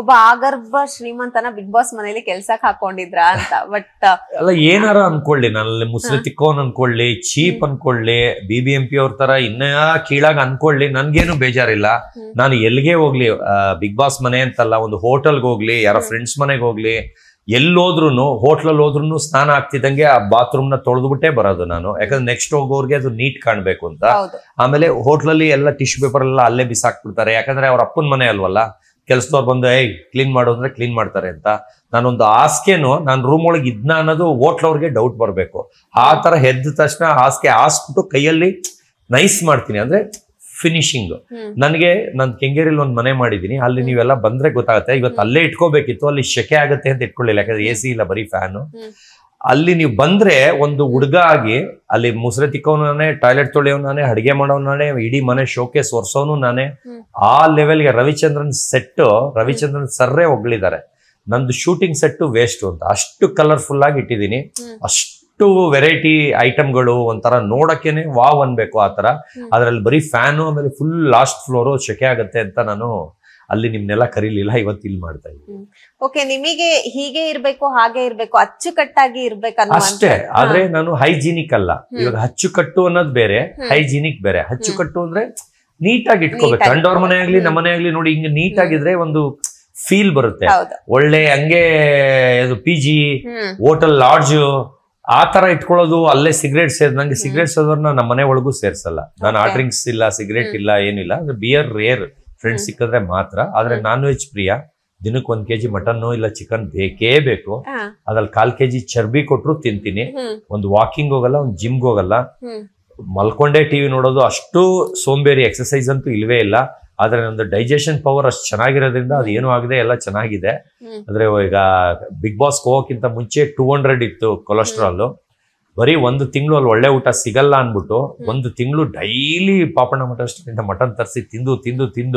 ಒಬ್ಬ ಆಗರ್ಭ ಶ್ರೀಮಂತನ big boss ಮನೇಲಿ ಕೆಲ್ಸಕ್ ಹಾಕೊಂಡಿದ್ರ ಅಂತ. ಬಟ್ ಅಲ್ಲ ಏನಾರ ಅನ್ಕೊಳ್ಳಿ, ನಾನಲ್ಲಿ ಮುಸ್ಲಿ ತಿಕ್ಕೋನ್ ಅನ್ಕೊಳ್ಳಿ, ಚೀಪ್ ಅನ್ಕೊಳ್ಳಿ, BBMP ಅವ್ರ ತರ ಇನ್ನ ಕೀಳಾಗ ಅನ್ಕೊಳ್ಳಿ, ನನ್ಗೇನು ಬೇಜಾರಿಲ್ಲ. ನಾನು ಎಲ್ಲಿಗೆ ಹೋಗ್ಲಿ, ಬಿಗ್ ಬಾಸ್ ಮನೆ ಅಂತಲ್ಲ, ಒಂದು ಹೋಟೆಲ್ಗೆ ಹೋಗ್ಲಿ, ಯಾರೋ ಫ್ರೆಂಡ್ಸ್ ಮನೆಗೆ ಹೋಗ್ಲಿ, ಎಲ್ಲೋದ್ರುನು ಹೋಟ್ಲಲ್ಲಿ ಹೋದ್ರು ಸ್ನಾನ ಆಗ್ತಿದ್ದಂಗೆ ಆ ಬಾತ್ರೂಮ್ ನ ತೊಳೆದ್ಬಿಟ್ಟೆ ಬರೋದು ನಾನು. ಯಾಕಂದ್ರೆ ನೆಕ್ಸ್ಟ್ ಹೋಗೋರ್ಗೆ ಅದು ನೀಟ್ ಕಾಣ್ಬೇಕು ಅಂತ. ಆಮೇಲೆ ಹೋಟ್ಲಲ್ಲಿ ಎಲ್ಲ ಟಿಶ್ಯೂ ಪೇಪರ್ ಎಲ್ಲ ಅಲ್ಲೇ ಬಿಸಾಕ್ಬಿಡ್ತಾರೆ, ಯಾಕಂದ್ರೆ ಅವ್ರ ಅಪ್ಪನ ಮನೆ ಅಲ್ವಲ್ಲ. ಕೆಲ್ಸದವ್ರು ಬಂದು ಕ್ಲೀನ್ ಮಾಡು ಅಂದ್ರೆ ಕ್ಲೀನ್ ಮಾಡ್ತಾರೆ ಅಂತ. ನಾನೊಂದು ಹಾಸಿಗೆನು ನಾನು ರೂಮ್ ಒಳಗೆ ಇದ್ನ ಅನ್ನೋದು ಹೋಟ್ಲವ್ರಿಗೆ ಡೌಟ್ ಬರ್ಬೇಕು. ಆ ತರ ಎದ್ದ ತಕ್ಷಣ ಹಾಸಿಗೆ ಹಾಸ್ಬಿಟ್ಟು ಕೈಯಲ್ಲಿ ನೈಸ್ ಮಾಡ್ತೀನಿ, ಅಂದ್ರೆ ಫಿನಿಶಿಂಗ್. ನನಗೆ ನಾನು ಕೆಂಗೇರಿಲಿ ಒಂದು ಮನೆ ಮಾಡಿದೀನಿ, ಅಲ್ಲಿ ನೀವೆಲ್ಲ ಬಂದ್ರೆ ಗೊತ್ತಾಗುತ್ತೆ. ಇವತ್ತು ಅಲ್ಲೇ ಇಟ್ಕೋಬೇಕಿತ್ತು, ಅಲ್ಲಿ ಶೆಕೆ ಆಗುತ್ತೆ ಅಂತ ಇಟ್ಕೊಳ್ಳಿಲ್ಲ, ಯಾಕಂದ್ರೆ AC ಇಲ್ಲ, ಬರೀ ಫ್ಯಾನು. ಅಲ್ಲಿ ನೀವು ಬಂದ್ರೆ ಒಂದು ಹುಡುಗ ಆಗಿ ಅಲ್ಲಿ ಮುಸ್ರೆ ತಿಕ್ಕೋನು ನಾನೇ, ಟಾಯ್ಲೆಟ್ ತೊಳೆಯೋನು, ಅಡಿಗೆ ಮಾಡೋನು ನಾನೇ, ಇಡೀ ಮನೆ ಶೋಕೇಸ್ ಒರ್ಸೋನು ನಾನೇ. ಆ ಲೆವೆಲ್ಗೆ ರವಿಚಂದ್ರನ್ ಸರ್ರೇ ಹೊಗಳಿದ್ದಾರೆ. ನಂದು ಶೂಟಿಂಗ್ ಸೆಟ್ ವೇಸ್ಟ್ ಅಂತ, ಅಷ್ಟು ಕಲರ್ಫುಲ್ ಆಗಿ ಇಟ್ಟಿದ್ದೀನಿ, ಅಷ್ಟು ವೆರೈಟಿ ಐಟಮ್ಗಳು, ಒಂಥರ ನೋಡಕ್ಕೇನೆ ವಾವ್ ಅನ್ಬೇಕು ಆ ತರ. ಅದ್ರಲ್ಲಿ ಬರೀ ಫ್ಯಾನು, ಆಮೇಲೆ ಫುಲ್ ಲಾಸ್ಟ್ ಫ್ಲೋರು, ಶೆಕೆ ಆಗತ್ತೆ ಅಂತ ನಾನು ಅಲ್ಲಿ ನಿಮ್ನೆಲ್ಲ ಕರೀಲಿಲ್ಲ, ಇವತ್ತು ಇಲ್ಲಿ ಮಾಡ್ತಾ ಇದ್ದೀನಿ. ಓಕೆ, ನಿಮಗೆ ಹೀಗೆ ಇರ್ಬೇಕು, ಹಾಗೆ ಇರ್ಬೇಕು, ಅಚ್ಚುಕಟ್ಟಾಗಿ ಇರ್ಬೇಕು ಅಷ್ಟೇ. ಆದ್ರೆ ನಾನು ಹೈಜಿನಿಕ್ ಅಲ್ಲ. ಇವಾಗ ಅಚ್ಚುಕಟ್ಟು ಅನ್ನೋದು ಬೇರೆ, ಹೈಜಿನಿಕ್ ಬೇರೆ. ಅಚ್ಚುಕಟ್ಟು ಅಂದ್ರೆ ನೀಟಾಗಿ ಇಟ್ಕೋಬೇಕು. ಕಂಡೋರ್ ಮನೆ ಆಗ್ಲಿ, ನಮ್ಮ ಮನೆ ಆಗ್ಲಿ ನೋಡಿ, ಹಿಂಗೆ ನೀಟಾಗಿದ್ರೆ ಒಂದು ಫೀಲ್ ಬರುತ್ತೆ. ಒಳ್ಳೆ ಹಂಗೆ PG ಹೋಟೆಲ್ ಲಾಡ್ಜ್ ಆ ತರ ಇಟ್ಕೊಳ್ಳೋದು. ಅಲ್ಲೇ ಸಿಗರೇಟ್ ನಂಗೆ ಸಿಗರೇಟ್ ಸೇದೋರ್ನ ನಮ್ಮ ಮನೆ ಒಳಗೂ ಸೇರ್ಸಲ್ಲ ನಾನು. ಆ ಡ್ರಿಂಕ್ಸ್ ಇಲ್ಲ, ಸಿಗರೇಟ್ ಇಲ್ಲ, ಏನಿಲ್ಲ. ಬಿಯರ್ ರೇರ್, ಫ್ರೆಂಡ್ಸ್ ಸಿಕ್ಕಿದ್ರೆ ಮಾತ್ರ. ಆದ್ರೆ ನಾನ್ ವೆಜ್ ಪ್ರಿಯ. ದಿನಕ್ಕೆ 1 kg ಮಟನ್ ಇಲ್ಲ ಚಿಕನ್ ಬೇಕೇ ಬೇಕು. ಅದ್ರಲ್ಲಿ 1/4 kg ಚರ್ಬಿ ಕೊಟ್ರು ತಿಂತೀನಿ. ಒಂದು ವಾಕಿಂಗ್ ಹೋಗಲ್ಲ, ಒಂದು ಜಿಮ್ಗೆ ಹೋಗಲ್ಲ, ಮಲ್ಕೊಂಡೇ TV ನೋಡೋದು. ಅಷ್ಟು ಸೋಂಬೇರಿ, ಎಕ್ಸರ್ಸೈಸ್ ಅಂತೂ ಇಲ್ವೇ ಇಲ್ಲ. ಆದ್ರೆ ನಂದು ಡೈಜೆಷನ್ ಪವರ್ ಅಷ್ಟು ಚೆನ್ನಾಗಿರೋದ್ರಿಂದ ಅದು ಏನು ಆಗದೆ ಎಲ್ಲ ಚೆನ್ನಾಗಿದೆ. ಅಂದ್ರೆ ಈಗ ಬಿಗ್ ಬಾಸ್ ಹೋಗೋಕ್ಕಿಂತ ಮುಂಚೆ 200 ಇತ್ತು ಕೊಲೆಸ್ಟ್ರಾಲ್. ಬರೀ 1 ತಿಂಗಳು ಅಲ್ಲಿ ಒಳ್ಳೆ ಊಟ ಸಿಗಲ್ಲ ಅನ್ಬಿಟ್ಟು 1 ತಿಂಗಳು ಡೈಲಿ ಪಾಪಣ್ಣ ಮಟನ್ ತರಿಸಿ ತಿಂದು 200 ಇಂದ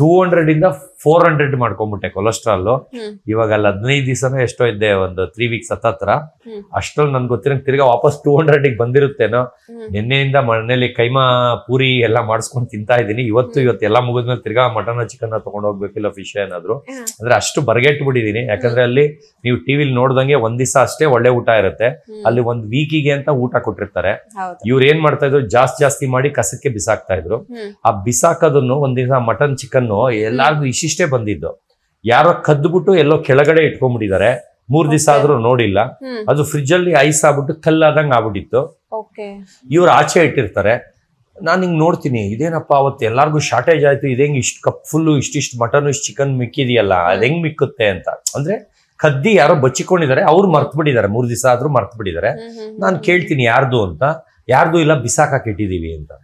400 ಮಾಡ್ಕೊಂಡ್ಬಿಟ್ಟೆ ಕೊಲೆಸ್ಟ್ರಾಲ್. ಇವಾಗ ಅಲ್ಲಿ 15 ದಿವಸನೂ ಎಷ್ಟೋ ಇದ್ದೆ, ಒಂದು 3 ವೀಕ್ಸ್ ಹತ್ತತ್ರ. ಅಷ್ಟ್ರಲ್ಲಿ ನನ್ಗೆ ಗೊತ್ತಿರೋ ತಿರ್ಗಾ ವಾಪಸ್ 200 ಬಂದಿರುತ್ತೇನೋ. ನಿನ್ನೆಯಿಂದ ಮನೇಲಿ ಕೈಮಾ ಪೂರಿ ಎಲ್ಲ ಮಾಡಿಸ್ಕೊಂಡು ತಿಂತಾ ಇದ್ದೀನಿ. ಇವತ್ತು ಎಲ್ಲ ಮುಗಿದ್ಮೇಲೆ ತಿರ್ಗಾ ಮಟನ್ ಚಿಕನ್ ತಗೊಂಡ್ ಹೋಗ್ಬೇಕಿಲ್ಲ, ಫಿಶ್ ಏನಾದ್ರು. ಅಂದ್ರೆ ಅಷ್ಟು ಬರಗೆಟ್ಟು ಬಿಟ್ಟಿದೀನಿ. ಯಾಕಂದ್ರೆ ಅಲ್ಲಿ ನೀವು ಟಿವಿಲಿ ನೋಡ್ದಂಗೆ 1 ದಿವಸ ಅಷ್ಟೇ ಒಳ್ಳೆ ಊಟ ಇರುತ್ತೆ. ಅಲ್ಲಿ 1 ವೀಕಿಗೆ ಅಂತ ಊಟ ಕೊಟ್ಟಿರ್ತಾರೆ. ಇವ್ರು ಏನ್ ಮಾಡ್ತಾ ಇದ್ರು, ಜಾಸ್ತಿ ಮಾಡಿ ಕಸಕ್ಕೆ ಬಿಸಾಕ್ತಾ ಇದ್ರು. ಆ ಬಿಸಾಕೋದನ್ನು 1 ದಿವಸ ಮಟನ್ ಚಿಕನ್ ಎಲ್ಲಾರ್ಗು ಇಷ್ಟಿಷ್ಟೇ ಬಂದಿದ್ದು. ಯಾರೋ ಕದ್ಬಿಟ್ಟು ಎಲ್ಲೋ ಕೆಳಗಡೆ ಇಟ್ಕೊಂಡ್ಬಿಟ್ಟಿದ್ದಾರೆ. 3 ದಿವಸ ಆದ್ರೂ ನೋಡಿಲ್ಲ. ಅದು ಫ್ರಿಜ್ ಅಲ್ಲಿ ಐಸ್ ಆಗ್ಬಿಟ್ಟು ಕಲ್ಲಾದಂಗ್ ಆಗ್ಬಿಟ್ಟಿತ್ತು. ಇವ್ರು ಆಚೆ ಇಟ್ಟಿರ್ತಾರೆ. ನಾನ್ ಹಿಂಗ್ ನೋಡ್ತೀನಿ, ಇದೇನಪ್ಪ ಅವತ್ತು ಎಲ್ಲಾರ್ಗು ಶಾರ್ಟೇಜ್ ಆಯ್ತು, ಇದೇಂಗ್ ಇಷ್ಟು ಕಪ್ ಫುಲ್ ಇಷ್ಟಿಷ್ಟು ಮಟನ್ ಇಷ್ಟು ಚಿಕನ್ ಮಿಕ್ಕಿದೆಯಲ್ಲ, ಅದ್ ಹೆಂಗ್ ಮಿಕ್ಕುತ್ತೆ ಅಂತ. ಅಂದ್ರೆ ಕದ್ದಿ ಯಾರೋ ಬಚ್ಚಿಕೊಂಡಿದ್ದಾರೆ, ಅವ್ರು ಮರ್ತ್ ಬಿಟ್ಟಿದ್ದಾರೆ. 3 ದಿವಸ ಆದ್ರೂ ಮರ್ತ್ ಬಿಟ್ಟಿದ್ದಾರೆ. ನಾನು ಕೇಳ್ತೀನಿ ಯಾರ್ದು ಅಂತ. ಯಾರ್ದು ಇಲ್ಲ, ಬಿಸಾಕಕ್ಕೆ ಇಟ್ಟಿದೀವಿ ಅಂತಾರೆ.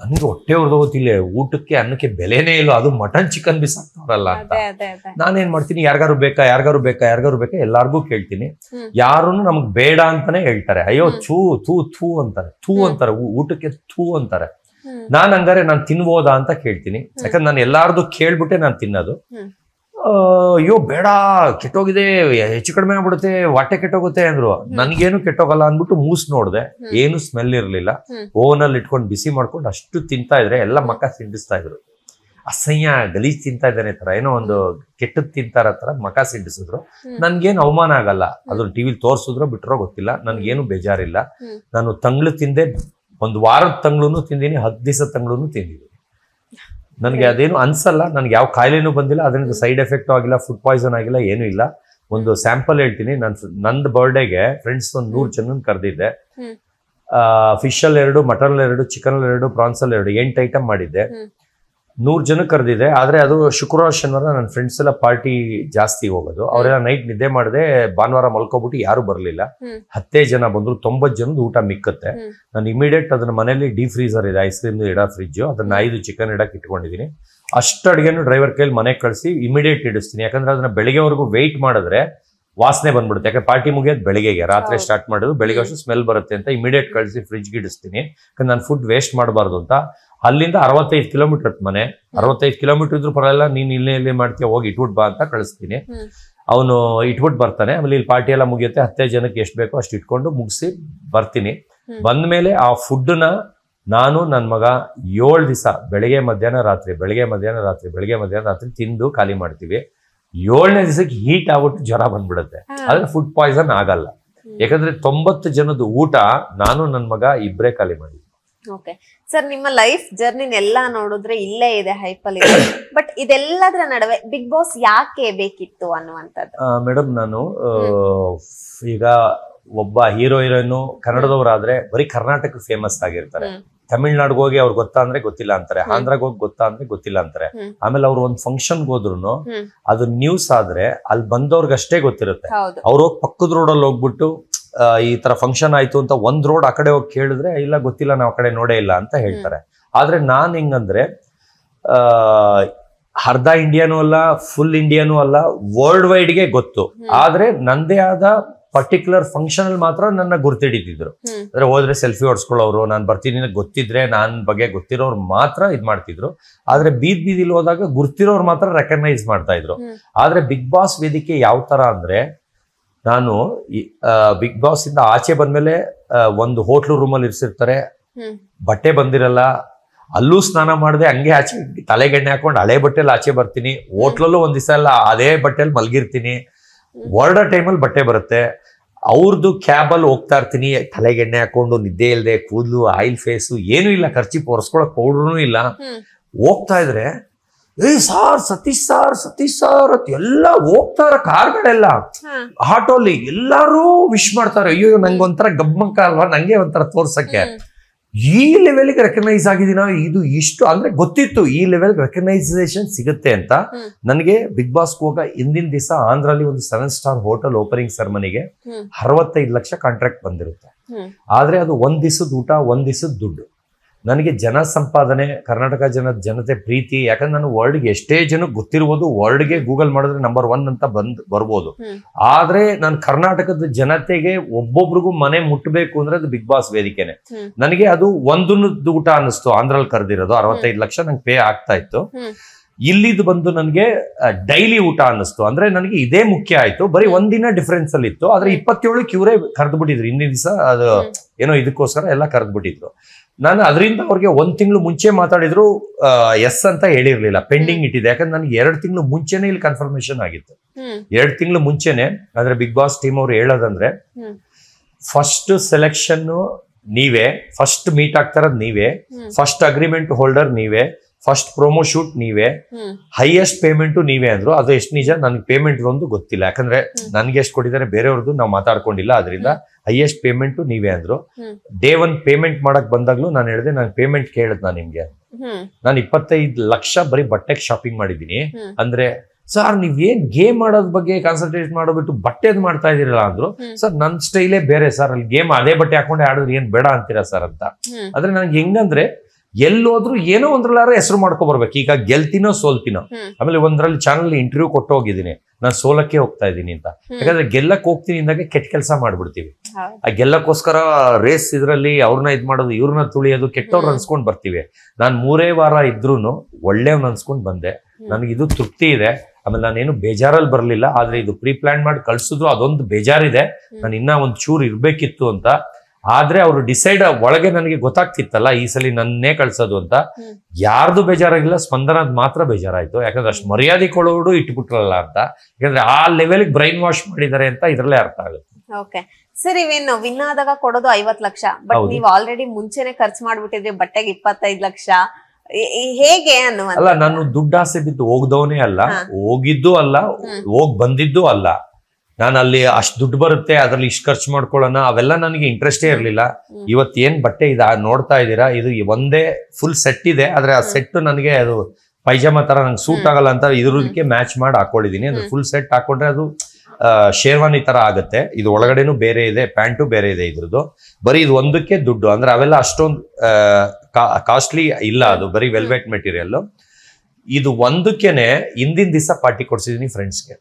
ನನ್ಗೆ ಹೊಟ್ಟೆ ಹೊರದೋಗುತ್ತಿಲ್ಲ. ಊಟಕ್ಕೆ ಅನ್ನಕ್ಕೆ ಬೆಲೆನೇ ಇಲ್ಲ, ಅದು ಮಟನ್ ಚಿಕನ್ ಬಿಸಾಕ್ತಾರಲ್ಲ ಅಂತ. ನಾನೇನ್ ಮಾಡ್ತೀನಿ, ಯಾರಿಗಾರು ಬೇಕಾ ಎಲ್ಲಾರ್ಗು ಕೇಳ್ತೀನಿ. ಯಾರು ನಮಗ್ ಬೇಡ ಅಂತಾನೆ ಹೇಳ್ತಾರೆ. ಅಯ್ಯೋ ಥೂ ಅಂತಾರೆ. ಊಟಕ್ಕೆ ಥೂ ಅಂತಾರೆ. ನಾನ್ ಹಂಗಾರೆ ನಾನು ತಿನ್ಬೋದಾ ಅಂತ ಕೇಳ್ತೀನಿ. ಯಾಕಂದ್ರೆ ನಾನು ಎಲ್ಲಾರ್ದು ಕೇಳ್ಬಿಟ್ಟೆ ನಾನು ತಿನ್ನೋದು. ಅಯ್ಯೋ ಬೇಡ, ಕೆಟ್ಟೋಗಿದೆ, ಹೆಚ್ಚು ಕಡಿಮೆ ಆಗ್ಬಿಡುತ್ತೆ, ಹೊಟ್ಟೆ ಕೆಟ್ಟೋಗುತ್ತೆ ಅಂದ್ರು. ನನ್ಗೇನು ಕೆಟ್ಟೋಗಲ್ಲ ಅಂದ್ಬಿಟ್ಟು ಮೂಸ್ ನೋಡ್ದೆ, ಏನು ಸ್ಮೆಲ್ ಇರ್ಲಿಲ್ಲ. ಓವನಲ್ಲಿ ಇಟ್ಕೊಂಡು ಬಿಸಿ ಮಾಡ್ಕೊಂಡು ಅಷ್ಟು ತಿಂತಾ ಇದ್ರೆ ಎಲ್ಲ ಮಕ್ಕ ಸಿಂಡಿಸ್ತಾ ಇದ್ರು. ಅಸಹ್ಯ ಗಲೀಜ್ ತಿಂತಾ ಇದ್ದಾನೆ ತರ, ಏನೋ ಒಂದು ಕೆಟ್ಟದ್ ತಿಂತಾರ ತರ ಮಕ ಸಿಂಡಿಸಿದ್ರು. ನನ್ಗೇನು ಅವಮಾನ ಆಗಲ್ಲ. ಅದನ್ನ ಟಿವಿಲಿ ತೋರ್ಸಿದ್ರೋ ಬಿಟ್ರೋ ಗೊತ್ತಿಲ್ಲ, ನನ್ಗೇನು ಬೇಜಾರಿಲ್ಲ. ನಾನು ತಂಗ್ಳು ತಿಂದೆ, 1 ವಾರದ ತಂಗ್ಳೂನು ತಿಂದೀನಿ, 10 ದಿವಸ ತಂಗ್ಳೂನು ತಿಂದಿದ್ದೀನಿ. ನನಗೆ ಅದೇನು ಅನ್ಸಲ್ಲ, ನನ್ಗೆ ಯಾವ ಕಾಯಿಲೆನೂ ಬಂದಿಲ್ಲ, ಅದರಿಂದ ಸೈಡ್ ಎಫೆಕ್ಟ್ ಆಗಿಲ್ಲ, ಫುಡ್ ಪಾಯ್ಸನ್ ಆಗಿಲ್ಲ, ಏನೂ ಇಲ್ಲ. ಒಂದು ಸ್ಯಾಂಪಲ್ ಹೇಳ್ತೀನಿ. ನಂದು ಬರ್ಡೇಗೆ ಫ್ರೆಂಡ್ಸ್ ಒಂದು 100 ಜನನ್ ಕರೆದಿದ್ದೆ. ಫಿಶ್ ಅಲ್ಲಿ 2, ಮಟನ್ 2, ಚಿಕನ್ 2, ಪ್ರಾನ್ಸ್ 2, 8 ಐಟಮ್ ಮಾಡಿದ್ದೆ. 100 ಜನಕ್ಕೆ ಕರೆದಿದೆ. ಆದ್ರೆ ಅದು ಶುಕ್ರವಾರ ಶನಿವಾರ ನನ್ನ ಫ್ರೆಂಡ್ಸ್ ಎಲ್ಲ ಪಾರ್ಟಿ ಜಾಸ್ತಿ ಹೋಗೋದು. ಅವರೆಲ್ಲ ನೈಟ್ ನಿದ್ದೆ ಮಾಡದೆ ಭಾನುವಾರ ಮಲ್ಕೋಬಿಟ್ಟು ಯಾರು ಬರಲಿಲ್ಲ. 10 ಜನ ಬಂದ್ರು, 90 ಜನದ ಊಟ ಮಿಕ್ಕತ್ತೆ. ನಾನು ಇಮಿಡಿಯೇಟ್ ಅದನ್ನ ಮನೇಲಿ ಡೀಪ್ ಫ್ರೀಸರ್ ಇದೆ, ಐಸ್ ಕ್ರೀಮ್ ಇಡೋ ಫ್ರಿಜ್, ಅದನ್ನ 5 ಚಿಕನ್ ಇಡಕ್ಕೆ ಇಟ್ಕೊಂಡಿದ್ದೀನಿ. ಅಷ್ಟು ಅಡುಗೆನು ಡ್ರೈವರ್ ಕೈಲಿ ಮನೆಗೆ ಕಳಿಸಿ ಇಮಿಡಿಯೇಟ್ ಇಡಿಸ್ತೀನಿ. ಯಾಕಂದ್ರೆ ಅದನ್ನ ಬೆಳಿಗ್ಗೆವರೆಗೂ ವೆಯ್ಟ್ ಮಾಡಿದ್ರೆ ವಾಸನೆ ಬಂದ್ಬಿಡುತ್ತೆ. ಯಾಕಂದ್ರೆ ಪಾರ್ಟಿ ಮುಗಿಯೋದು ಬೆಳಿಗ್ಗೆಗೆ, ರಾತ್ರಿ ಸ್ಟಾರ್ಟ್ ಮಾಡೋದು, ಬೆಳಿಗ್ಗೆ ಅಷ್ಟು ಸ್ಮೆಲ್ ಬರುತ್ತೆ ಅಂತ ಇಮಿಡಿಯೇಟ್ ಕಳಿಸಿ ಫ್ರಿಜ್ಗೆ ಇಡಿಸ್ತೀನಿ. ಯಾಕಂದ್ರೆ ನಾನು ಫುಡ್ ವೇಸ್ಟ್ ಮಾಡಬಾರ್ದು ಅಂತ. ಅಲ್ಲಿಂದ 65 ಕಿಲೋಮೀಟರ್ ಮನೆ, 65 ಕಿಲೋಮೀಟರ್ ಇದ್ರೂ ಪರವಾಗಿಲ್ಲ, ನೀನ್ ಇಲ್ಲೇ ಮಾಡ್ತೀಯ, ಹೋಗಿ ಇಟ್ಬಿಟ್ ಬಾ ಅಂತ ಕಳಿಸ್ತೀನಿ. ಅವನು ಇಟ್ಬಿಟ್ಟು ಬರ್ತಾನೆ. ಆಮೇಲೆ ಇಲ್ಲಿ ಪಾರ್ಟಿ ಎಲ್ಲ ಮುಗಿಯುತ್ತೆ. 10 ಜನಕ್ಕೆ ಎಷ್ಟು ಬೇಕೋ ಅಷ್ಟು ಇಟ್ಕೊಂಡು ಮುಗಿಸಿ ಬರ್ತೀನಿ. ಬಂದ್ಮೇಲೆ ಆ ಫುಡ್ನ ನಾನು ನನ್ನ ಮಗ 7 ದಿವಸ ಬೆಳಗ್ಗೆ ಮಧ್ಯಾಹ್ನ ರಾತ್ರಿ ತಿಂದು ಖಾಲಿ ಮಾಡ್ತೀವಿ. 7ನೇ ದಿವಸಕ್ಕೆ ಹೀಟ್ ಆಗ್ಬಿಟ್ಟು ಜ್ವರ ಬಂದ್ಬಿಡುತ್ತೆ. ಆದ್ರೆ ಫುಡ್ ಪಾಯ್ಸನ್ ಆಗಲ್ಲ, ಯಾಕಂದ್ರೆ 90 ಜನದ ಊಟ ನಾನು ನನ್ನ ಮಗ ಇಬ್ಬರೇ ಖಾಲಿ ಮಾಡಿದ್ವಿ. ಓಕೆ ಸರ್, ನಿಮ್ಮ ಲೈಫ್ ಜರ್ನಿನೆಲ್ಲ ನೋಡಿದ್ರೆ ಇಲ್ಲೇ ಇದೆ, ಹೈಪಲ್ ಇದೆ. ಬಟ್ ಇದೆಲ್ಲದರ ನಡುವೆ ಬಿಗ್ ಬಾಸ್ ಯಾಕೆ ಬೇಕಿತ್ತು ಅನ್ನುವಂಥದ್ದು? ಮೇಡಮ್, ನಾನು ಈಗ ಒಬ್ಬ ಹೀರೋ ಹೀರೋಯಿನ್ ಕನ್ನಡದವರಾದ್ರೆ ಬರೀ ಕರ್ನಾಟಕ ಫೇಮಸ್ ಆಗಿರ್ತಾರೆ. ತಮಿಳ್ನಾಡಿಗೆ ಹೋಗಿ ಅವ್ರು ಗೊತ್ತಾ ಅಂದ್ರೆ ಗೊತ್ತಿಲ್ಲ ಅಂತಾರೆ, ಆಂಧ್ರಾಗ ಹೋಗಿ ಗೊತ್ತಾ ಅಂದ್ರೆ ಗೊತ್ತಿಲ್ಲ ಅಂತಾರೆ. ಆಮೇಲೆ ಅವ್ರು ಒಂದ್ ಫಂಕ್ಷನ್ಗೆ ಹೋದ್ರು ಅದು ನ್ಯೂಸ್ ಆದ್ರೆ ಅಲ್ಲಿ ಬಂದವ್ರಿಗಷ್ಟೇ ಗೊತ್ತಿರುತ್ತೆ. ಅವ್ರು ಹೋಗಿ ಪಕ್ಕದ ರೋಡಲ್ಲಿ ಹೋಗ್ಬಿಟ್ಟು ಈ ತರ ಫಂಕ್ಷನ್ ಆಯ್ತು ಅಂತ ಒಂದ್ ರೋಡ್ ಆ ಕಡೆ ಹೋಗಿ ಕೇಳಿದ್ರೆ ಇಲ್ಲ ಗೊತ್ತಿಲ್ಲ, ನಾವ್ ಆ ಕಡೆ ನೋಡೇ ಇಲ್ಲ ಅಂತ ಹೇಳ್ತಾರೆ. ಆದ್ರೆ ನಾನ್ ಹೆಂಗಂದ್ರೆ ಅರ್ಧ ಇಂಡಿಯಾನು ಅಲ್ಲ, ಫುಲ್ ಇಂಡಿಯಾನು ಅಲ್ಲ, ವರ್ಲ್ಡ್ ವೈಡ್ಗೆ ಗೊತ್ತು. ಆದ್ರೆ ನಂದೇ ಆದ ಪರ್ಟಿಕ್ಯುಲರ್ ಫಂಕ್ಷನ್ ಅಲ್ಲಿ ಮಾತ್ರ ನನ್ನ ಗುರ್ತಿಡಿತಿದ್ರು. ಅಂದ್ರೆ ಹೋದ್ರೆ ಸೆಲ್ಫಿ ಹೊಡ್ಸ್ಕೊಳ್ಳೋರು, ನಾನ್ ಬರ್ತೀನಿ ಗೊತ್ತಿದ್ರೆ ನಾನ್ ಬಗ್ಗೆ ಗೊತ್ತಿರೋರು ಮಾತ್ರ ಇದ್ ಮಾಡ್ತಿದ್ರು. ಆದ್ರೆ ಬೀದಿಲಿ ಹೋದಾಗ ಗುರ್ತಿರೋರು ಮಾತ್ರ ರೆಕಗ್ನೈಸ್ ಮಾಡ್ತಾ ಇದ್ರು. ಆದ್ರೆ ಬಿಗ್ ಬಾಸ್ ವೇದಿಕೆ ಯಾವ ತರ ಅಂದ್ರೆ, ನಾನು ಬಿಗ್ ಬಾಸ್ ಇಂದ ಆಚೆ ಬಂದ್ಮೇಲೆ ಒಂದು ಹೋಟ್ಲು ರೂಮಲ್ಲಿ ಇರ್ಸಿರ್ತಾರೆ, ಬಟ್ಟೆ ಬಂದಿರಲ್ಲ, ಅಲ್ಲೂ ಸ್ನಾನ ಮಾಡದೆ ಹಂಗೆ ಆಚೆ ತಲೆಗೆಣ್ಣೆ ಹಾಕೊಂಡು ಹಳೆ ಬಟ್ಟೆಲಿ ಆಚೆ ಬರ್ತೀನಿ. ಹೋಟ್ಲಲ್ಲೂ ಒಂದ್ ದಿವಸ ಎಲ್ಲ ಅದೇ ಬಟ್ಟೆಲಿ ಮಲ್ಗಿರ್ತೀನಿ. ಹೊರಡೋ ಟೈಮಲ್ಲಿ ಬಟ್ಟೆ ಬರುತ್ತೆ. ಅವ್ರದ್ದು ಕ್ಯಾಬ್ ಅಲ್ಲಿ ಹೋಗ್ತಾ ಇರ್ತೀನಿ, ತಲೆಗೆಣ್ಣೆ ಹಾಕೊಂಡು, ನಿದ್ದೆ ಇಲ್ಲದೆ, ಕೂದಲು ಆಯಿಲ್ ಫೇಸು ಏನೂ ಇಲ್ಲ, ಖರ್ಚಿ ಒರೆಸ್ಕೊಳಕ್ ಪೌಡ್ರೂ ಇಲ್ಲ. ಹೋಗ್ತಾ ಇದ್ರೆ ಸತೀಶ್ ಸಾರ್ ಅಂತ ಎಲ್ಲ ಹೋಗ್ತಾರ, ಕಾರ್ಗಳೆಲ್ಲ ಆಟೋಲಿ ಎಲ್ಲಾರು ವಿಶ್ ಮಾಡ್ತಾರೆ. ಅಯ್ಯೋ ನಂಗೊಂಥರ ಗಬ್ಬಂಕ ಅಲ್ವಾ, ನಂಗೆ ಒಂಥರ ತೋರ್ಸಕ್ಕೆ. ಈ ಲೆವೆಲ್ಗೆ ರೆಕಗ್ನೈಸ್ ಆಗಿದ್ದೀನ, ಇದು ಇಷ್ಟು ಅಂದ್ರೆ ಗೊತ್ತಿತ್ತು ಈ ಲೆವೆಲ್ ರೆಕಗ್ನೈಸೇಷನ್ ಸಿಗುತ್ತೆ ಅಂತ. ನನಗೆ ಬಿಗ್ ಬಾಸ್ ಹೋಗ ಹಿಂದಿನ ದಿವಸ ಆಂಧ್ರಲ್ಲಿ ಒಂದು 7 ಸ್ಟಾರ್ ಹೋಟೆಲ್ ಓಪನಿಂಗ್ ಸೆರೆಮನಿಗೆ 65 ಲಕ್ಷ ಕಾಂಟ್ರಾಕ್ಟ್ ಬಂದಿರುತ್ತೆ. ಆದ್ರೆ ಅದು ಒಂದ್ ದಿವಸದ ಊಟ, ಒಂದ್ ದಿವಸದ ದುಡ್ಡು. ನನಗೆ ಜನ ಸಂಪಾದನೆ, ಕರ್ನಾಟಕ ಜನತೆ ಪ್ರೀತಿ, ಯಾಕಂದ್ರೆ ನಾನು ವರ್ಲ್ಡ್ಗೆ ಎಷ್ಟೇ ಜನಕ್ಕೆ ಗೊತ್ತಿರ್ಬೋದು, ವರ್ಲ್ಡ್ಗೆ ಗೂಗಲ್ ಮಾಡಿದ್ರೆ ನಂಬರ್ 1 ಅಂತ ಬರ್ಬೋದು. ಆದ್ರೆ ನಾನು ಕರ್ನಾಟಕದ ಜನತೆಗೆ ಒಬ್ಬೊಬ್ರಿಗೂ ಮನೆ ಮುಟ್ಟಬೇಕು ಅಂದ್ರೆ ಅದು ಬಿಗ್ ಬಾಸ್ ವೇದಿಕೆನೆ. ನನಗೆ ಅದು ಒಂದೊಂದು ಊಟ ಅನ್ನಿಸ್ತು. ಆಂಧ್ರಲ್ಲಿ ಕರೆದಿರೋದು 65 ಲಕ್ಷ ನಂಗೆ ಪೇ ಆಗ್ತಾ ಇತ್ತು. ಇಲ್ಲಿದ್ದು ಬಂದು ನನಗೆ ಡೈಲಿ ಊಟ ಅನ್ನಿಸ್ತು. ಅಂದ್ರೆ ನನಗೆ ಇದೇ ಮುಖ್ಯ ಆಯ್ತು. ಬರೀ ಒಂದಿನ ಡಿಫ್ರೆನ್ಸ್ ಅಲ್ಲಿ ಇತ್ತು. ಆದ್ರೆ 27ಕ್ಕೆ ಇವರೇ ಕರೆದು ಬಿಟ್ಟಿದ್ರು. ಹಿಂದಿನ ದಿವಸ ಅದು ಏನೋ ಇದಕ್ಕೋಸ್ಕರ ಎಲ್ಲ ಕರೆದು ಬಿಟ್ಟಿದ್ರು. ನಾನು ಅದರಿಂದ ಅವ್ರಿಗೆ 1 ತಿಂಗಳು ಮುಂಚೆ ಮಾತಾಡಿದ್ರು, ಎಸ್ ಅಂತ ಹೇಳಿರ್ಲಿಲ್ಲ, ಪೆಂಡಿಂಗ್ ಇಟ್ಟಿದೆ. ಯಾಕಂದ್ರೆ ನನಗೆ 2 ತಿಂಗಳು ಮುಂಚೆನೆ ಇಲ್ಲಿ ಕನ್ಫರ್ಮೇಶನ್ ಆಗಿತ್ತು. 2 ತಿಂಗಳು ಮುಂಚೆನೆ. ಆದ್ರೆ ಬಿಗ್ ಬಾಸ್ ಟೀಮ್ ಅವ್ರು ಹೇಳೋದಂದ್ರೆ, ಫಸ್ಟ್ ಸೆಲೆಕ್ಷನ್ ನೀವೇ, ಫಸ್ಟ್ ಮೀಟ್ ಆಗ್ತಾರದ್ ನೀವೇ, ಫಸ್ಟ್ ಅಗ್ರಿಮೆಂಟ್ ಹೋಲ್ಡರ್ ನೀವೇ, ಫಸ್ಟ್ ಪ್ರೊಮೋ ಶೂಟ್ ನೀವೇ, ಹೈಯೆಸ್ಟ್ ಪೇಮೆಂಟ್ ನೀವೇ ಅಂದ್ರು. ಅದು ಎಷ್ಟು ನಿಜ ನನಗೆ ಪೇಮೆಂಟ್ ಒಂದು ಗೊತ್ತಿಲ್ಲ, ಯಾಕಂದ್ರೆ ನನ್ಗೆ ಎಷ್ಟು ಕೊಟ್ಟಿದ್ದಾರೆ ಬೇರೆಯವ್ರದ್ದು ನಾವು ಮಾತಾಡ್ಕೊಂಡಿಲ್ಲ. ಅದರಿಂದ ಹೈಯೆಸ್ಟ್ ಪೇಮೆಂಟ್ ನೀವೇ ಅಂದ್ರು. ಡೇ 1 ಪೇಮೆಂಟ್ ಮಾಡಕ್ ಬಂದಾಗ್ಲೂ ನಾನು ಹೇಳಿದೆ, ನಾನು ಪೇಮೆಂಟ್ ಕೇಳಿದ್ ನಾನು ನಿಮ್ಗೆ, ನಾನು 25 ಲಕ್ಷ ಬರೀ ಬಟ್ಟೆಗೆ ಶಾಪಿಂಗ್ ಮಾಡಿದೀನಿ. ಅಂದ್ರೆ ಸರ್ ನೀವೇನ್ ಗೇಮ್ ಮಾಡೋದ್ ಬಗ್ಗೆ ಕಾನ್ಸಂಟ್ರೇಟ್ ಮಾಡೋಬಿಟ್ಟು ಬಟ್ಟೆದ್ ಮಾಡ್ತಾ ಇದೀರಲ್ಲ ಅಂದ್ರು. ಸರ್ ನನ್ ಸ್ಟೈಲೇ ಬೇರೆ ಸರ್, ಅಲ್ಲಿ ಗೇಮ್ ಅದೇ ಬಟ್ಟೆ ಹಾಕೊಂಡೆ ಆಡಿದ್ರೆ ಏನ್ ಬೇಡ ಅಂತೀರಾ ಸರ್ ಅಂತ. ಆದ್ರೆ ನನ್ಗೆ ಹೆಂಗಂದ್ರೆ, ಎಲ್ಲೋದ್ರು ಏನೋ ಒಂದ್ರಲ್ಲಾರ ಹೆಸರು ಮಾಡ್ಕೊ ಬರ್ಬೇಕು. ಈಗ ಗೆಲ್ತೀನೋ ಸೋಲ್ತೀನೋ. ಆಮೇಲೆ ಒಂದ್ರಲ್ಲಿ ಚಾನಲ್ ಇಂಟರ್ವ್ಯೂ ಕೊಟ್ಟು ಹೋಗಿದ್ದೀನಿ, ನಾನು ಸೋಲಕ್ಕೆ ಹೋಗ್ತಾ ಇದ್ದೀನಿ ಅಂತ. ಯಾಕಂದ್ರೆ ಗೆಲ್ಲಕ್ ಹೋಗ್ತೀನಿ ಇಂದಾಗ ಕೆಟ್ಟ ಕೆಲಸ ಮಾಡ್ಬಿಡ್ತೀವಿ. ಆ ಗೆಲ್ಲಕ್ಕೋಸ್ಕರ ರೇಸ್ ಇದ್ರಲ್ಲಿ ಅವ್ರನ್ನ ಇದ್ ಮಾಡೋದು, ಇವ್ರನ್ನ ತುಳಿಯೋದು, ಕೆಟ್ಟವ್ರು ಅನ್ಸ್ಕೊಂಡ್ ಬರ್ತೀವಿ. ನಾನ್ 3 ವಾರ ಇದ್ರೂನು ಒಳ್ಳೆಯವ್ನ ಅನ್ಸ್ಕೊಂಡ್ ಬಂದೆ. ನನಗೆ ಇದು ತೃಪ್ತಿ ಇದೆ. ಆಮೇಲೆ ನಾನೇನು ಬೇಜಾರಲ್ಲಿ ಬರ್ಲಿಲ್ಲ. ಆದ್ರೆ ಇದು ಪ್ರೀ ಪ್ಲಾನ್ ಮಾಡಿ ಕಳ್ಸಿದ್ರು, ಅದೊಂದು ಬೇಜಾರಿದೆ. ನಾನು ಇನ್ನ ಒಂದ್ ಚೂರು ಇರ್ಬೇಕಿತ್ತು ಅಂತ. ಆದ್ರೆ ಅವ್ರು ಡಿಸೈಡ್ ಒಳಗೆ ನನಗೆ ಗೊತ್ತಾಗ್ತಿತ್ತಲ್ಲ ಈ ಸಲ ನನ್ನೇ ಕಳ್ಸೋದು ಅಂತ. ಯಾರ್ದು ಬೇಜಾರಾಗಿಲ್ಲ, ಸ್ಪಂದನದ್ ಮಾತ್ರ ಬೇಜಾರಾಯ್ತು. ಯಾಕಂದ್ರೆ ಅಷ್ಟು ಮರ್ಯಾದೆ ಕೊಡೋಡು ಇಟ್ಬಿಟ್ರಲ್ಲ ಅಂತ. ಯಾಕಂದ್ರೆ ಆ ಲೆವೆಲ್ಗೆ ಬ್ರೈನ್ ವಾಶ್ ಮಾಡಿದ್ದಾರೆ ಅಂತ ಇದ್ರಲ್ಲೇ ಅರ್ಥ ಆಗುತ್ತೆ. ಓಕೆ ಸರ್, ಇವೇನು ವಿನ್ ಆದಾಗ ಕೊಡೋದು 50 ಲಕ್ಷ, ಬಟ್ ನೀವು ಆಲ್ರೆಡಿ ಮುಂಚೆನೆ ಖರ್ಚು ಮಾಡ್ಬಿಟ್ಟಿದ್ರಿ ಬಟ್ಟೆಗೆ 25 ಲಕ್ಷ, ಹೇಗೆ ಅನ್ನುವ? ಅಲ್ಲ, ನಾನು ದುಡ್ಡಾಸೆ ಬಿದ್ದು ಹೋಗ್ದವನೇ ಅಲ್ಲ, ಹೋಗಿದ್ದು ಅಲ್ಲ, ಹೋಗ್ ಬಂದಿದ್ದು ಅಲ್ಲ. ನಾನು ಅಲ್ಲಿ ಅಷ್ಟು ದುಡ್ಡು ಬರುತ್ತೆ, ಅದ್ರಲ್ಲಿ ಇಷ್ಟು ಖರ್ಚು ಮಾಡ್ಕೊಳ್ಳೋಣ, ಅವೆಲ್ಲ ನನಗೆ ಇಂಟ್ರೆಸ್ಟೇ ಇರ್ಲಿಲ್ಲ. ಇವತ್ತೇನ್ ಬಟ್ಟೆ ಇದೆ ನೋಡ್ತಾ ಇದ್ದೀರಾ, ಇದು ಒಂದೇ ಫುಲ್ ಸೆಟ್ ಇದೆ. ಆದ್ರೆ ಆ ಸೆಟ್ ನನಗೆ ಅದು ಪೈಜಾಮ ತರ ನಂಗೆ ಸೂಟ್ ಆಗಲ್ಲ ಅಂತ ಇದ್ರದಕ್ಕೆ ಮ್ಯಾಚ್ ಮಾಡಿ ಹಾಕೊಂಡಿದೀನಿ. ಅಂದ್ರೆ ಫುಲ್ ಸೆಟ್ ಹಾಕೊಂಡ್ರೆ ಅದು ಶೇರ್ವಾನಿ ತರ ಆಗುತ್ತೆ. ಇದು ಒಳಗಡೆನೂ ಬೇರೆ ಇದೆ, ಪ್ಯಾಂಟು ಬೇರೆ ಇದೆ ಇದ್ರದ್ದು. ಬರೀ ಇದು ಒಂದಕ್ಕೆ ದುಡ್ಡು. ಅಂದ್ರೆ ಅವೆಲ್ಲ ಅಷ್ಟೊಂದು ಕಾಸ್ಟ್ಲಿ ಇಲ್ಲ, ಅದು ಬರೀ ವೆಲ್ವೆಟ್ ಮೆಟೀರಿಯಲ್. ಇದು ಒಂದಕ್ಕೇನೆ ಹಿಂದಿನ ದಿವಸ ಪಾರ್ಟಿ ಕೊಡ್ಸಿದೀನಿ ಫ್ರೆಂಡ್ಸ್ಗೆ.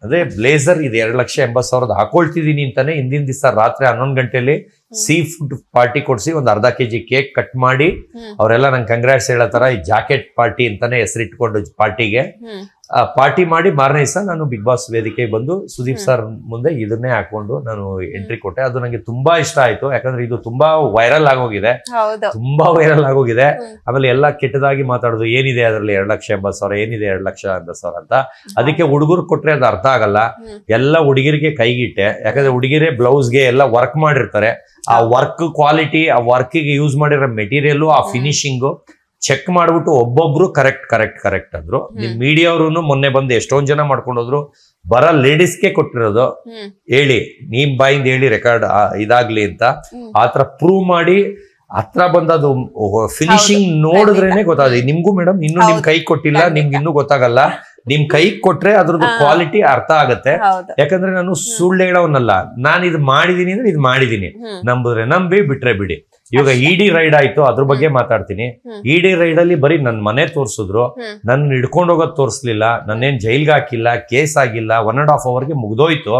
ಅದೇ ಬ್ಲೇಸರ್ ಇದು 2,80,000 ಹಾಕೊಳ್ತಿದೀನಿ ಅಂತಾನೆ ಹಿಂದಿನ ದಿವಸ ರಾತ್ರಿ 11 ಗಂಟೆಲಿ ಸೀ ಫುಡ್ ಪಾರ್ಟಿ ಕೊಡ್ಸಿ ಒಂದು ಅರ್ಧ kg ಕೇಕ್ ಕಟ್ ಮಾಡಿ ಅವರೆಲ್ಲ ನಂಗೆ ಕಂಗ್ರಾಟ್ಸ್ ಹೇಳೋ ತರ ಈ ಜಾಕೆಟ್ ಪಾರ್ಟಿ ಅಂತಾನೆ ಹೆಸರಿಟ್ಕೊಂಡು ಪಾರ್ಟಿಗೆ ಪಾರ್ಟಿ ಮಾಡಿ ಮಾರನೇ ದಿವಸ ನಾನು ಬಿಗ್ ಬಾಸ್ ವೇದಿಕೆಗೆ ಬಂದು ಸುದೀಪ್ ಸರ್ ಮುಂದೆ ಇದನ್ನೇ ಹಾಕೊಂಡು ನಾನು ಎಂಟ್ರಿ ಕೊಟ್ಟೆ. ಅದು ನಂಗೆ ತುಂಬಾ ಇಷ್ಟ ಆಯ್ತು, ಯಾಕಂದ್ರೆ ಇದು ತುಂಬಾ ವೈರಲ್ ಆಗೋಗಿದೆ, ತುಂಬಾ ವೈರಲ್ ಆಗೋಗಿದೆ. ಆಮೇಲೆ ಎಲ್ಲ ಕೆಟ್ಟದಾಗಿ ಮಾತಾಡೋದು, ಏನಿದೆ ಅದರಲ್ಲಿ 2,80,000, ಏನಿದೆ 2,80,000 ಅಂತ. ಅದಕ್ಕೆ ಹುಡುಗರು ಕೊಟ್ರೆ ಅದು ಅರ್ಥ ಆಗಲ್ಲ. ಎಲ್ಲ ಹುಡುಗಿರಿಗೆ ಕೈಗಿಟ್ಟೆ, ಯಾಕಂದ್ರೆ ಹುಡುಗಿರೇ ಬ್ಲೌಸ್ಗೆ ಎಲ್ಲ ವರ್ಕ್ ಮಾಡಿರ್ತಾರೆ. ಆ ವರ್ಕ್ ಕ್ವಾಲಿಟಿ, ಆ ವರ್ಕಿಗೆ ಯೂಸ್ ಮಾಡಿರೋ ಮೆಟೀರಿಯಲ್, ಆ ಫಿನಿಶಿಂಗು ಚೆಕ್ ಮಾಡ್ಬಿಟ್ಟು ಒಬ್ಬೊಬ್ರು ಕರೆಕ್ಟ್ ಅಂದ್ರು. ನಿಮ್ ಮೀಡಿಯಾ ಅವ್ರು ಮೊನ್ನೆ ಬಂದು ಎಷ್ಟೊಂದ್ ಜನ ಮಾಡ್ಕೊಂಡೋದ್ರು. ಬರ ಲೇಡೀಸ್ಗೆ ಕೊಟ್ಟಿರೋದು, ಹೇಳಿ ನಿಮ್ ಬಾಯಿಂದ ಹೇಳಿ ರೆಕಾರ್ಡ್ ಇದಾಗ್ಲಿ ಅಂತ ಆತರ ಪ್ರೂವ್ ಮಾಡಿ ಹತ್ರ ಬಂದದು ಫಿನಿಶಿಂಗ್ ನೋಡಿದ್ರೇನೆ ಗೊತ್ತಾಗ. ನಿಮ್ಗೂ ಮೇಡಮ್ ಇನ್ನು ನಿಮ್ ಕೈ ಕೊಟ್ಟಿಲ್ಲ, ನಿಮ್ಗೆ ಇನ್ನೂ ಗೊತ್ತಾಗಲ್ಲ. ನಿಮ್ ಕೈ ಕೊಟ್ರೆ ಅದ್ರದ್ದು ಕ್ವಾಲಿಟಿ ಅರ್ಥ ಆಗತ್ತೆ. ಯಾಕಂದ್ರೆ ನಾನು ಸುಳ್ಳು ಹೇಳೋನಲ್ಲ, ನಾನು ಇದು ಮಾಡಿದೀನಿ ಅಂದ್ರೆ ಇದು ಮಾಡಿದೀನಿ. ನಂಬಿದ್ರೆ ನಂಬಿ, ಬಿಟ್ರೆ ಬಿಡಿ. ಇವಾಗ ಇಡಿ ರೈಡ್ ಆಯ್ತು, ಅದ್ರ ಬಗ್ಗೆ ಮಾತಾಡ್ತೀನಿ. ಇಡಿ ರೈಡ್ ಅಲ್ಲಿ ಬರೀ ನನ್ ಮನೆ ತೋರ್ಸಿದ್ರು, ನನ್ ಹಿಡ್ಕೊಂಡ್ ಹೋಗೋದ್ ತೋರ್ಸ್ಲಿಲ್ಲ, ನನ್ನೇನ್ ಜೈಲ್ಗೆ ಹಾಕಿಲ್ಲ, ಕೇಸ್ ಆಗಿಲ್ಲ. 1.5 hourಗೆ ಮುಗ್ದೋಯ್ತು.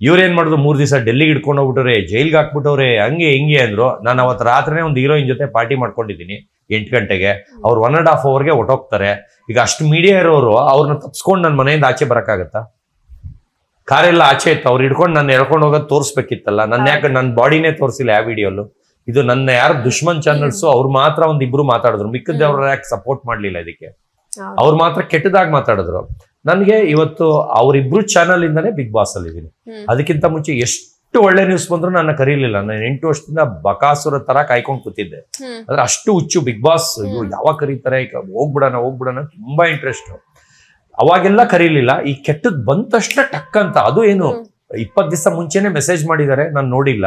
ಇವ್ರೇನ್ ಮಾಡುದು, 3 ದಿವಸ ಡೆಲ್ಲಿಗೆ ಹಿಡ್ಕೊಂಡು ಹೋಗ್ಬಿಟ್ಟವ್ರೆ, ಜೈಲ್ಗೆ ಹಾಕ್ಬಿಟ್ಟವ್ರೆ, ಹಂಗೆ ಹಿಂಗೆ ಅಂದ್ರು. ನಾನು ಅವತ್ತು ರಾತ್ರಿನೇ ಒಂದು ಹೀರೋಯಿನ್ ಜೊತೆ ಪಾರ್ಟಿ ಮಾಡ್ಕೊಂಡಿದ್ದೀನಿ 8 ಗಂಟೆಗೆ. ಅವ್ರು 1.5 hourಗೆ ಹೊಟ್ಟೋಗ್ತಾರೆ. ಈಗ ಅಷ್ಟು ಮೀಡಿಯಾ ಇರೋರು ಅವ್ರನ್ನ ತಪ್ಸ್ಕೊಂಡು ನನ್ನ ಮನೆಯಿಂದ ಆಚೆ ಬರಕ್ಕಾಗತ್ತಾ? ಕಾರೆಲ್ಲ ಆಚೆ ಇತ್ತು, ಅವ್ರು ಹಿಡ್ಕೊಂಡು ನನ್ನ ಎಳ್ಕೊಂಡು ಹೋಗೋದು ತೋರಿಸ್ಬೇಕಿತ್ತಲ್ಲ. ನನ್ನ ಯಾಕೆ ನನ್ನ ಬಾಡಿನೇ ತೋರಿಸಿಲ್ಲ ಯಾವ ವಿಡಿಯೋಲು. ಇದು ನನ್ನ ಯಾರು ದುಶ್ಮನ್ ಚಾನಲ್ಸ್ ಅವ್ರು ಮಾತ್ರ ಒಂದಿಬ್ರು ಮಾತಾಡಿದ್ರು, ಮಿಕ್ಕದವ್ರ ಯಾಕೆ ಸಪೋರ್ಟ್ ಮಾಡ್ಲಿಲ್ಲ ಇದಕ್ಕೆ. ಅವ್ರು ಮಾತ್ರ ಕೆಟ್ಟದಾಗಿ ಮಾತಾಡಿದ್ರು. ನನ್ಗೆ ಇವತ್ತು ಅವರಿಬ್ರು ಚಾನಲ್ ಇಂದಾನೆ ಬಿಗ್ ಬಾಸ್ ಅಲ್ಲಿ ಇದೀನಿ. ಅದಕ್ಕಿಂತ ಮುಂಚೆ ಎಷ್ಟು ಒಳ್ಳೆ ನ್ಯೂಸ್ ಬಂದ್ರು ನನ್ನ ಕರೀಲಿಲ್ಲ. ನಾನು 8 ವರ್ಷದಿಂದ ಬಕಾಸುರ ತರ ಕಾಯ್ಕೊಂಡು ಕೂತಿದ್ದೆ. ಆದ್ರೆ ಅಷ್ಟು ಹುಚ್ಚು ಬಿಗ್ ಬಾಸ್, ಯಾವಾಗ ಕರೀತಾರೆ, ಹೋಗ್ಬಿಡೋಣ ತುಂಬಾ ಇಂಟ್ರೆಸ್ಟ್. ಅವಾಗೆಲ್ಲ ಕರೀಲಿಲ್ಲ. ಈ ಕೆಟ್ಟದ್ ಬಂದ ತಕ್ಷಣ ಟಕ್ ಅಂತ, ಅದು ಏನು 20 ದಿವಸ ಮುಂಚೆನೆ ಮೆಸೇಜ್ ಮಾಡಿದ್ದಾರೆ, ನಾನು ನೋಡಿಲ್ಲ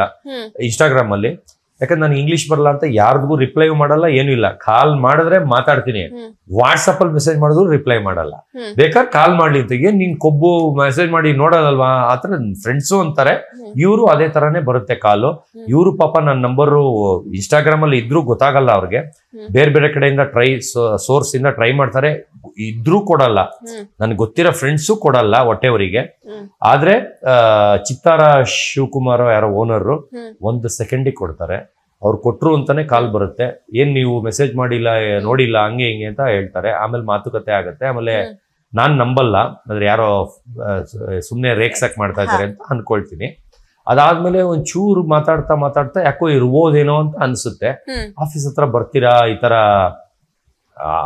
ಇನ್ಸ್ಟಾಗ್ರಾಮ್ ಅಲ್ಲಿ. ಯಾಕಂದ್ರೆ ನಾನು ಇಂಗ್ಲಿಷ್ ಬರಲ್ಲ ಅಂತ ಯಾರಿಗೂ ರಿಪ್ಲೈ ಮಾಡಲ್ಲ, ಏನು ಇಲ್ಲ. ಕಾಲ್ ಮಾಡಿದ್ರೆ ಮಾತಾಡ್ತೀನಿ, ವಾಟ್ಸಪ್ ಅಲ್ಲಿ ಮೆಸೇಜ್ ಮಾಡಿದ್ರು ರಿಪ್ಲೈ ಮಾಡಲ್ಲ. ಬೇಕಾದ್ರೆ ಕಾಲ್ ಮಾಡ್ಲಿ ಅಂತ. ಏನ್ ನೀನ್ ಕೊಬ್ಬು ಮೆಸೇಜ್ ಮಾಡಿ ನೋಡೋದಲ್ವಾ ಆತರ ಫ್ರೆಂಡ್ಸು ಅಂತಾರೆ. ಇವರು ಅದೇ ತರಾನೇ ಬರುತ್ತೆ ಕಾಲು. ಇವರು ಪಾಪ ನನ್ನ ನಂಬರು ಇನ್ಸ್ಟಾಗ್ರಾಮ್ ಅಲ್ಲಿ ಇದ್ರೂ ಗೊತ್ತಾಗಲ್ಲ ಅವ್ರಿಗೆ. ಬೇರೆ ಬೇರೆ ಕಡೆಯಿಂದ ಸೋರ್ಸ್ ಇಂದ ಟ್ರೈ ಮಾಡ್ತಾರೆ, ಇದ್ರೂ ಕೊಡಲ್ಲ. ನನ್ಗೆ ಗೊತ್ತಿರೋ ಫ್ರೆಂಡ್ಸು ಕೊಡಲ್ಲ ಹೊಟ್ಟೆವರಿಗೆ. ಆದ್ರೆ ಚಿತ್ತಾರ ಶಿವಕುಮಾರ್ ಯಾರೋ ಓನರ್ 1 ಸೆಕೆಂಡಿಗೆ ಕೊಡ್ತಾರೆ. ಅವ್ರು ಕೊಟ್ರು ಅಂತಾನೆ ಕಾಲ್ ಬರುತ್ತೆ. ಏನ್ ನೀವು ಮೆಸೇಜ್ ಮಾಡಿಲ್ಲ, ನೋಡಿಲ್ಲ, ಹಂಗೆ ಹಿಂಗೆ ಅಂತ ಹೇಳ್ತಾರೆ. ಆಮೇಲೆ ಮಾತುಕತೆ ಆಗತ್ತೆ. ಆಮೇಲೆ ನಾನ್ ನಂಬಲ್ಲ, ಅಂದ್ರೆ ಯಾರೋ ಸುಮ್ನೆ ರೇಕ್ಸಕ್ ಮಾಡ್ತಾ ಇದ್ದಾರೆ ಅಂತ ಅನ್ಕೊಳ್ತೀನಿ. ಅದಾದ್ಮೇಲೆ ಒಂಚೂರು ಮಾತಾಡ್ತಾ ಯಾಕೋ ಇರ್ಬೋದೇನೋ ಅಂತ ಅನ್ಸುತ್ತೆ. ಆಫೀಸ್ ಹತ್ರ ಬರ್ತೀರಾ, ಈ ತರ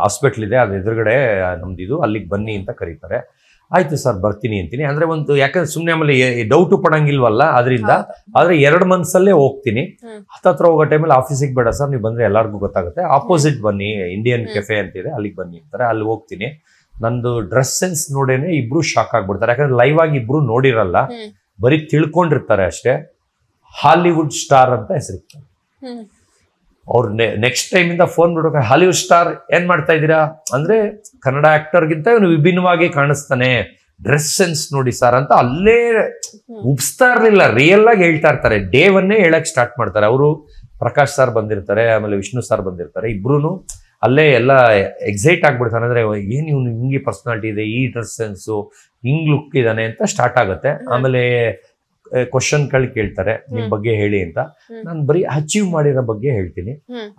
ಹಾಸ್ಪಿಟ್ಲ್ ಇದೆ, ಅದ್ರ ಎದುರುಗಡೆ ನಮ್ದಿದು, ಅಲ್ಲಿಗೆ ಬನ್ನಿ ಅಂತ ಕರೀತಾರೆ. ಆಯ್ತು ಸರ್ ಬರ್ತೀನಿ ಅಂತೀನಿ. ಅಂದ್ರೆ ಒಂದು ಯಾಕಂದ್ರೆ ಸುಮ್ನೆ ಆಮೇಲೆ ಡೌಟು ಪಡಂಗಿಲ್ವಲ್ಲ ಅದರಿಂದ. ಆದ್ರೆ 2 monthsಲ್ಲೇ ಹೋಗ್ತೀನಿ. ಹತ್ರ ಹೋಗೋ ಟೈಮಲ್ಲಿ ಆಫೀಸಿಗೆ ಬೇಡ ಸರ್, ನೀವು ಬಂದ್ರೆ ಎಲ್ಲರಿಗೂ ಗೊತ್ತಾಗುತ್ತೆ, ಆಪೋಸಿಟ್ ಬನ್ನಿ, ಇಂಡಿಯನ್ ಕೆಫೆ ಅಂತಿದೆ, ಅಲ್ಲಿಗೆ ಬನ್ನಿ ಅಂತಾರೆ. ಅಲ್ಲಿ ಹೋಗ್ತೀನಿ. ನಂದು ಡ್ರೆಸ್ ಸೆನ್ಸ್ ನೋಡೇನೆ ಇಬ್ರು ಶಾಕ್ ಆಗ್ಬಿಡ್ತಾರೆ. ಯಾಕಂದ್ರೆ ಲೈವ್ ಆಗಿ ಇಬ್ರು ನೋಡಿರಲ್ಲ, ಬರೀ ತಿಳ್ಕೊಂಡಿರ್ತಾರೆ ಅಷ್ಟೇ. ಹಾಲಿವುಡ್ ಸ್ಟಾರ್ ಅಂತ ಹೆಸರಿರ್ತಾರೆ. ಅವ್ರು ನೆಕ್ಸ್ಟ್ ಟೈಮ್ ಇಂದ ಫೋನ್ ಬಿಡ್ಬೇಕು, ಹಾಲಿವುಡ್ ಸ್ಟಾರ್ ಏನ್ ಮಾಡ್ತಾ ಇದ್ದೀರಾ ಅಂದ್ರೆ, ಕನ್ನಡ ಆಕ್ಟರ್ಗಿಂತ ಇವನು ವಿಭಿನ್ನವಾಗಿ ಕಾಣಿಸ್ತಾನೆ, ಡ್ರೆಸ್ ಸೆನ್ಸ್ ನೋಡಿ ಸರ್ ಅಂತ ಅಲ್ಲೇ ಉಪ್ಸ್ತಾ ಇರ್ಲಿಲ್ಲ, ರಿಯಲ್ ಆಗಿ ಹೇಳ್ತಾ ಇರ್ತಾರೆ. ಡೇ 1 ಹೇಳಕ್ ಸ್ಟಾರ್ಟ್ ಮಾಡ್ತಾರೆ. ಅವರು ಪ್ರಕಾಶ್ ಸರ್ ಬಂದಿರ್ತಾರೆ, ಆಮೇಲೆ ವಿಷ್ಣು ಸರ್ ಬಂದಿರ್ತಾರೆ. ಇಬ್ರು ಅಲ್ಲೇ ಎಲ್ಲ ಎಕ್ಸೈಟ್ ಆಗ್ಬಿಡ್ತಾನೆ. ಅಂದ್ರೆ ಏನ್ ಇವ್ನು ಹಿಂಗೆ ಪರ್ಸನಾಲಿಟಿ ಇದೆ, ಈ ಡ್ರೆಸ್ ಸೆನ್ಸು, ಹಿಂಗ್ ಲುಕ್ ಇದಾನೆ ಅಂತ ಸ್ಟಾರ್ಟ್ ಆಗುತ್ತೆ. ಆಮೇಲೆ ಕ್ವಶನ್ಗಳು ಕೇಳ್ತಾರೆ, ನಿಮ್ ಬಗ್ಗೆ ಹೇಳಿ ಅಂತ. ನಾನು ಬರೀ ಅಚೀವ್ ಮಾಡಿರೋ ಬಗ್ಗೆ ಹೇಳ್ತೀನಿ.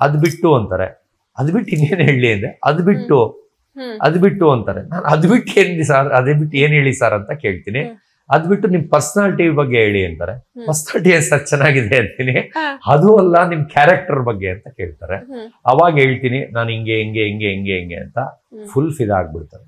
ಅದ್ ಬಿಟ್ಟು ಅಂತಾರೆ. ಅದ್ ಬಿಟ್ಟು ಇನ್ನೇನ್ ಹೇಳಿ ಅಂದ್ರೆ, ಅದ್ ಬಿಟ್ಟು ಅಂತಾರೆ. ನಾನು ಅದ್ ಬಿಟ್ಟು ಏನ್ ಸರ್, ಅದೇ ಬಿಟ್ಟು ಏನ್ ಹೇಳಿ ಸರ್ ಅಂತ ಕೇಳ್ತೀನಿ. ಅದ್ ಬಿಟ್ಟು ನಿಮ್ ಪರ್ಸನಾಲಿಟಿ ಬಗ್ಗೆ ಹೇಳಿ ಅಂತಾರೆ. ಪರ್ಸನಾಲಿಟಿ ಸರ್ ಚೆನ್ನಾಗಿದೆ ಅಂತೀನಿ. ಅದು ಅಲ್ಲ, ನಿಮ್ ಕ್ಯಾರೆಕ್ಟರ್ ಬಗ್ಗೆ ಅಂತ ಕೇಳ್ತಾರೆ. ಅವಾಗ ಹೇಳ್ತೀನಿ ನಾನು ಹಿಂಗೆ ಅಂತ ಫುಲ್ ಫಿದಾ ಆಗ್ಬಿಡ್ತಾರೆ.